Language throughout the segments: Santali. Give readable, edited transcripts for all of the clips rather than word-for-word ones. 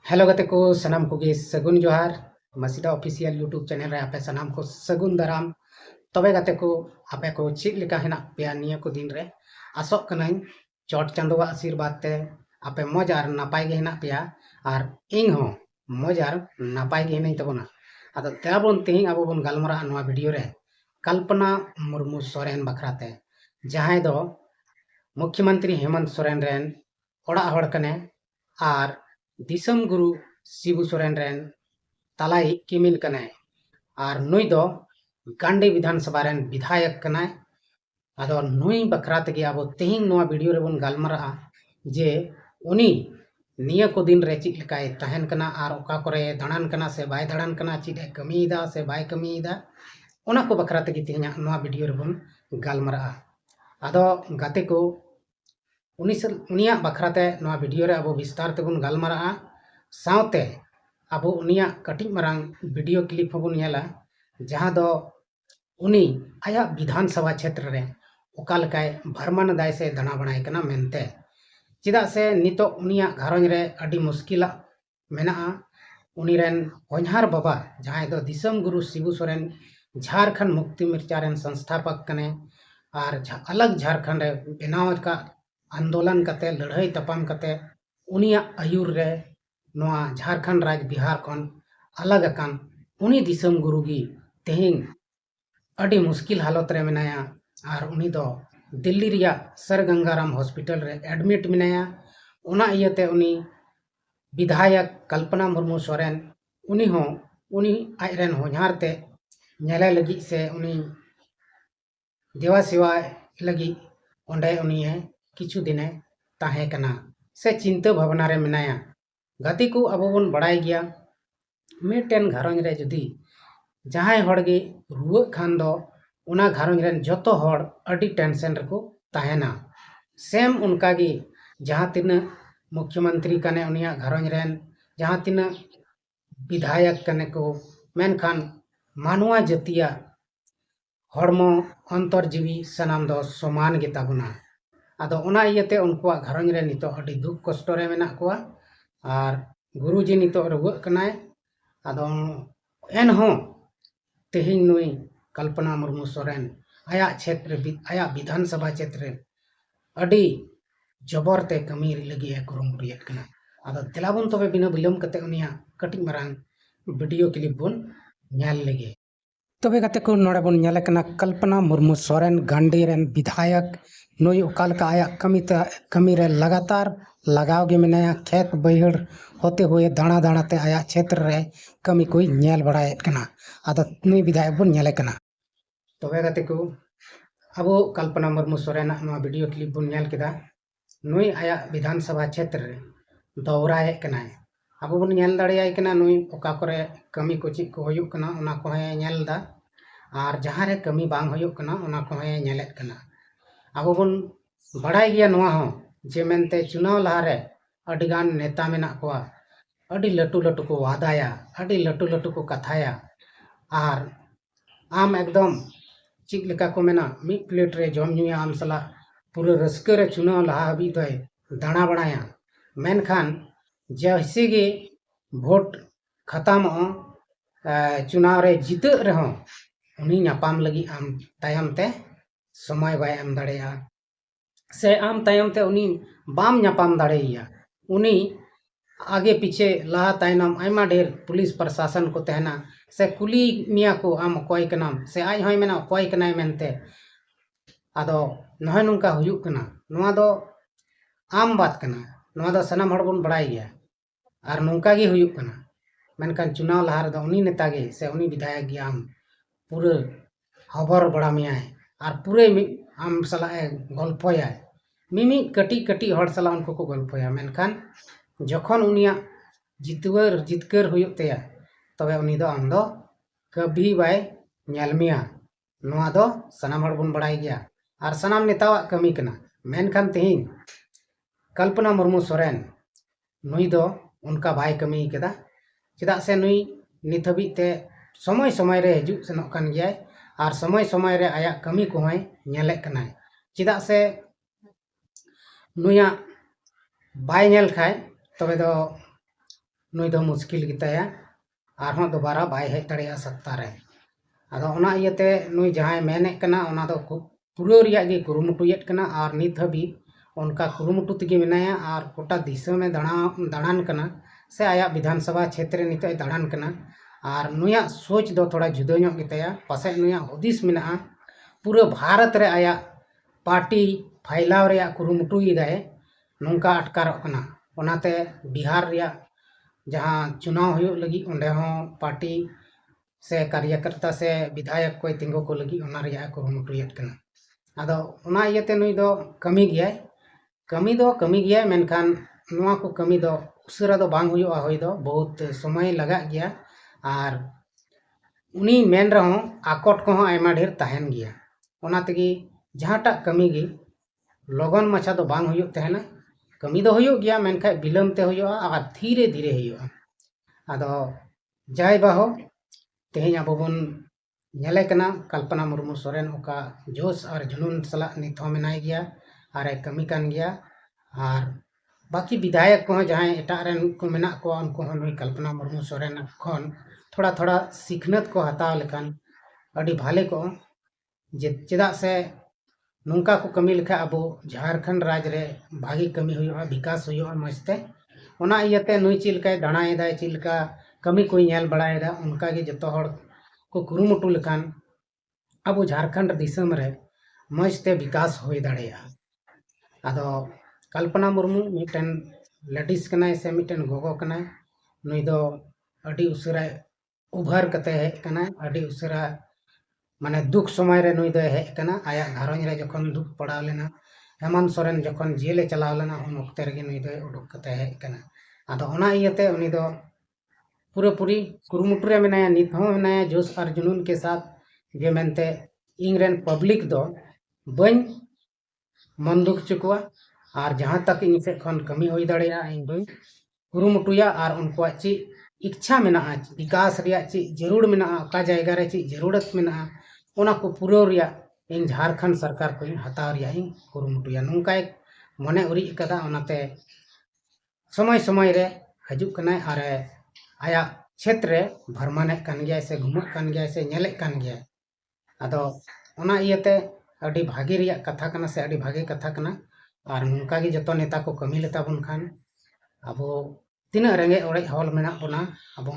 हेलो गते को सनाम को गे सगुन जोहार मसीदा ऑफिशियल यूट्यूब चैनल रे आपे सनाम को सगुन दाराम तबे गते को आपे को चिक लिका हेना पेया निया को दिन रे आसोक कनाई चोट चांदोवा आशीर्वाद ते आपे मौज आर नापाय गे हेना पेया आर इंग हो मौज आर नापाय गे हेना तबना आदो तेबोन तेही अबो बोन गालमरा नवा वीडियो रे कल्पना मुर्मू सोरेन बखराते जहां दो मुख्यमंत्री हेमंत सोरेन रेन ओड़ा हड़ कने are दिसम Guru Shibu Soren rain तलाई किमिल कने आर नुई दो गांडी विधानसभा रेन विधायक कने आदो नुई बखरा तेगे अब तेहिंग नोआ वीडियो रे बोन गालमरा जे उनी निया को दिन रे चिक लेकाय तहन कना आर ओका करे दाणान कना से बाय दाणान कना चिक ए कमीदा से बाय कमीदा ओना को बखरा तेगे तेहिंग नोआ वीडियो रे बोन गालमरा आदो गाते को उनिया बखराते नोआ वीडियो रे अब विस्तार तेबोन गालमरा सावते अब उनिया कटिक मरांग वीडियो क्लिप होबोन नेला जहां दो उनी आया विधानसभा क्षेत्र रे ओका लकाय भरमान दाय से दाणा बनाय कना मेनते चिदा से नितो उनिया घारों रे अडी मुश्किला मेना उनी रेन होनहार बाबा जहां दो दिसम गुरु शिबू सोरेन झारखंड मुक्ति मोर्चा रेन संस्थापक कने आर अलग झारखंड रे बेनाव का आंदोलन कते लड़ाई तपाम कते उनिया आयुर रे नोआ झारखंड राज बिहार कन अलग अकान उनी दिसम गुरु गी तेहिंग अडी मुश्किल हालत रे मेनाया आर उनी दो दिल्ली रिया सर गंगाराम हॉस्पिटल रे एडमिट मेनाया उना इयते उनी विधायक कल्पना मुर्मू सोरेन उनी आयरन होनहार ते नेले लगी से उनी देवा सेवा लगी ओंडे उनी किछु दिने ताहे कना से चिंता भावना रे मेनाया गति को अब बन बड़ाई गया मिटेन घारों रे जुदी जहां हड़गे रुआ खान दो उना घारों रे जतो हड़ अडी टेंशन रको ताहेना सेम उनका गी जहां तीन मुख्यमंत्री कने उनिया घारों रे जहां तीन विधायक कने को मेनखान मानवा जतिया हड़मो अंतरजीवी सनाम दो समान गे ताबुना आदो उना इयते उनकुआ घारों रे नितो अडी दुख कष्ट रे मेना कुआ और गुरुजी नितो रुआ कनाय आदो एनहो तेहिंग नुई कल्पना मुर्मू सोरेन आया क्षेत्र आया विधानसभा क्षेत्र अडी जबर ते कमी लगी है कुरुमुरियत कना आदो तेलाबुन तबे बिना विलम कते उनिया कटिक मरांग वीडियो क्लिप बुन ᱧᱮᱞ लगे तबे गते को नोड़े बुन ᱧᱮᱞ कना कल्पना मुर्मू सोरेन गांडी रेन विधायक नुई ओकाल का आया कमी रे लगातार लगाव गे मेनाया खेत बैहड़ होते हुए दाणा दाणा ते आया क्षेत्र रे कमी कोई ᱧᱮल बड़ाए कना आदो नुई विधायक बुन ᱧᱮᱞ कना तबे गते को अब कल्पना मुर्मू सोरेन नवा वीडियो क्लिप बुन ᱧᱮल केदा नुई आया विधानसभा क्षेत्र रे दौराए कना अब बुन ᱧᱮल दाड़ेयाय कना नुई ओका करे कमी को चिक को होयुक कना ओना को है ᱧᱮल दा आर जहां रे कमी बांग होयुक कना ओना को है ᱧᱮᱞᱮत कना अब बुन बड़ाई गया नवा हो जे मेनते चुनाव लहारे अडिगान नेता मेना कोआ अडी लटू लटू को वादाया अडी लटू लटू को कथाया आर आम एकदम चिक लेका को मेना मी प्लेट रे जम नुया आम सला पूरा रस्के रे चुनाव लहा हबी दय दाणा बड़ाया मेनखान जैसे गे भोट खत्म चुनाव रे जीत रहो उनी नापाम लगी आम तायम ते समय बाय एम दाड़ेया से आम तायम ते उनी बाम नापाम दाड़ेया उनी आगे पीछे लहा तायनम आयमा ढेर पुलिस प्रशासन को तहना से कुली मिया को आम कोई कनाम से आज होय मेना कोई कनाय मेनते आदो नहय नुंका हुयुक कना नोआ दो आम बात कना नोआ दो सनाम हड़ बुन बड़ाई गया आर नुंका गे हुयुक कना मेनकान चुनाव लहार दो उनी नेता गे से उनी विधायक गे आम पूरे खबर बड़ा मिया आर पूरे आम सला गल्पया मिमी कटी कटी हड़ सला उनको को गल्पया मेनखान जखन उनिया जितकर हुयुक तेया तबे उनी दो आम दो कभी बाय ᱧᱮᱞ मिया नोआ दो सनाम हड़ बुन बड़ाई गया आर सनाम नेतावा कमी कना मेनखान तेहिंग कल्पना मुर्मू सोरेन नुई दो उनका भाई कमी केदा चिदा से नुई नित हबी ते समय समय रे हजु सेनोक कान गयाय आर समय समय रे आया कमी को होय ᱧᱮᱞᱮ कनाय चिदा से नुया बाय ᱧᱮᱞ खाय तबे दो नुई दो मुश्किल गिताया आरहों दोबारा बाय हेज दाड़ेया सत्ता रे आदो ओना इयते नुई जहां मेने कना ओना दो पुरो रिया गे कुरुमुटुयेत कना आर नित हबी उनका कुरुमुटु तगे मेनाया आर गोटा दिसम में दाड़ान कना से आया विधानसभा क्षेत्र नित दाड़ान कना आर नुया सोच दो थोड़ा जुदा ᱧᱚᱜ गिताया पासे नुया हुदिस मेना पूरा भारत रे आया पार्टी फाइलाव रे कुरुमुटुयेदाय नोंका अटकारोग कना ओनाते बिहार रिया जहां चुनाव हुयुग लगी ओंडे हो पार्टी से कार्यकर्ता से विधायक कोई तिंगो को लगी ओना रिया कुरुमुटुयेत कना आदो ओना इयते नुई दो कमी गया मेनखान नुआ को कमी दो उसरा दो बांग हुयुआ होय दो बहुत समय लगा गया आर उनी मेन रहो आकोट को आयमा ढेर तहन गया ओना तगी जहांटा कमी गी लगन माछा दो बांग हुयुग तहना कमी दो हुयुग गया मेनखाय बिलम ते हुयुआ आर धीरे धीरे हुयुआ आदो जाय बाहो तेहें अब बन नेले कना कल्पना मुर्मू सोरेन ओका जोश और जुनून सला नित हो मेनाय गया आर कमी कान गया और बाकी विधायक को जहां एटा रेन को मेना को उनको नुई कल्पना मुर्मू सोरेन खन थोड़ा थोड़ा सिखनत को हताव लेखान अड़ी भाले को जे चेदा से नोंका को कमी लेखा अब झारखंड राज रे भागी कमी हुयुआ विकास हुयुआ मजते ओना इयते नुई चिलका दाणायदा चिलका कमी को नेल बड़ायदा उनका गे जतो हड़ को कुरुमुटु लेखान अब झारखंड दिसम रे मजते विकास होय दाड़ेया आदो कल्पना मुर्मू मिटन लेडीज कनाय से मिटन गोगो कनाय नुई दो अड़ी उसरा उभर कते हेज कना अड़ी उसरा माने दुख समय रे नुई दो हेज कना आया घरंज रे जखन दुख पड़ाव लेना हेमंत सोरेन जखन जेले चलाव लेना उन वक्ते रे नुई दो उडुक कते हेज कना आदो ओना इयते उनी दो पूरी कुरुमुटु रे मेनाया नित हो मेनाया जोश और जुनून के साथ जे मेनते इंग्रेन पब्लिक दो बन मन दुख चुकवा और जहां तक इन से खन कमी होई दाड़ेया इन दो कुरुमुटुया और उनको ची इच्छा मेना विकास रिया ची जरूर मेना का जायगा रे ची जरूरत मेना ओना को पूरो रिया इन झारखंड सरकार को हताव रिया इन कुरुमुटुया नोंका मने उरी कदा ओनाते समय समय रे हजुक कना और आया क्षेत्र भरमाने कान गया से घुमक कान गया से नेले कान गया आदो ओना इयते अड़ी भागी रिया कथा कना से अड़ी भागी कथा कना और नोंका गे जतो नेता को कमी लेता बन खान अब तीना रेंगे ओड़े हॉल मेना बोना अब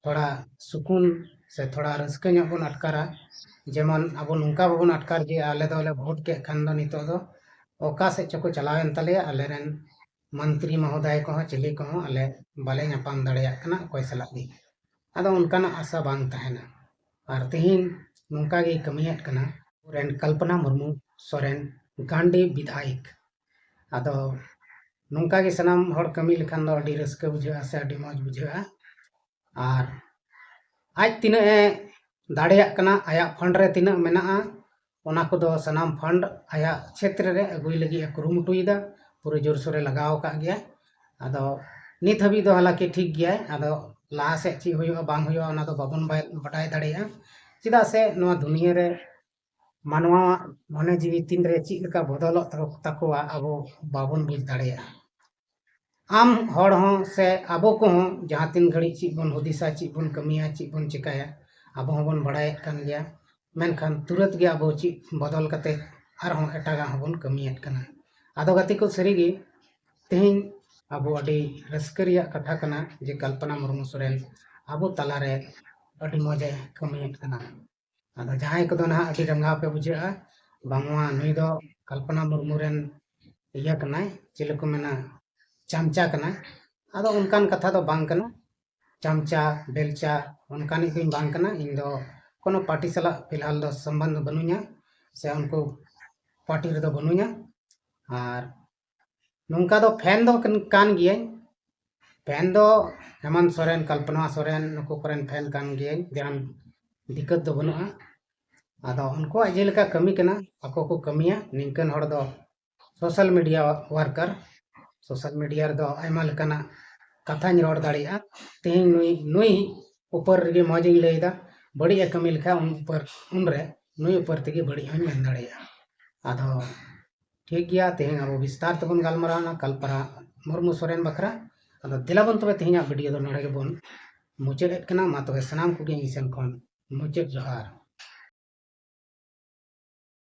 थोड़ा सुकून से थोड़ा रस्के ᱧᱚᱜ बन अटकारा जेमन अब नोंका बन अटकार जे आले दोले वोट के खान दो नितो दो ओका से चको चलावेन तले आले रेन मंत्री महोदय को चिली को आले बाले नापाम दाड़ेया कना कोई सला दी आदो उनकाना आशा बांग तहना और तेहिन नोंका गे कमियत कना रेन कल्पना मुर्मू सोरेन गांडी विधायक आदो नोंका गे सनाम हर कमी लेखान दो अड़ी रस्का बुझा से अड़ी मौज बुझा और आज तीना दाड़ेया कना आया फंड रे तीना मेना ओना को दो सनाम फंड आया क्षेत्र रे अगुई लगी कुरुमुटुयदा पूरे जोर सोरे लगाव का गया आदो नित हबी दो हालांकि ठीक गया आदो लाहा से ची हुयुआ बांग हुयुआ ओना दो बाबन बटाय दाड़ेया चिदा से नोआ दुनिया रे मानवा मने जीवी तीन रे ची लका बदल तकोआ अब बाबन बुझ दाड़ेया आम हड़ हो से आबो को हो जहां तीन घड़ी ची बन हुदिसा ची बन कमिया ची बन चिकाया अब बन बड़ाय कान गया मेनखान तुरंत गया अब ची बदल कते आर हो एटागा बन कमियत कना आदो गति को सरीगी तेहिन अब अड़ी रस्करिया कथा कना जे कल्पना मुर्मू सोरेन अब तलारे अड़ी मजे कमियत कना आदो जहां को ना अड़ी रंगा पे बुझा बांगवा नुई दो कल्पना मुर्मू रेन इया कना चिल को मेना चमचा कना आदो उनकान कथा दो बांग कना चमचा बेलचा उनकान दिन बांग कना इन दो कोनो पार्टी सला फिलहाल दो संबंध बनुया से उनको पार्टी रे दो बनुया और नोंका दो फैन दो कान गिया फैन दो हेमंत सोरेन कल्पना सोरेन नुको कोरेन फैन कान गिया जान दिक्कत दो बनुआ आदो उनको जेलका कमी कना ako को कमिया निंकन हड़ दो social media worker social media दो आयमा लेकाना कथा रोड़ दाड़िया तेहिं नुई ऊपर रे मौज लैदा बड़ी कमी लेखा उन ऊपर उनरे नुई ऊपर तेगे बड़ी मेन दाड़िया आदो ठीक गया तेहिं अब विस्तार तबन गालमारावना कल्पना मुर्मू सोरेन बखरा अदो दिलाबन तबे तेहना वीडियो दो नोडे गेबन मुचाद कना मा तबे सनाम कोगे ᱤᱧ ᱥᱮᱱ ᱠᱷᱚᱱ ᱢᱩᱪᱟᱹᱫ ᱡᱚᱦᱟᱨ।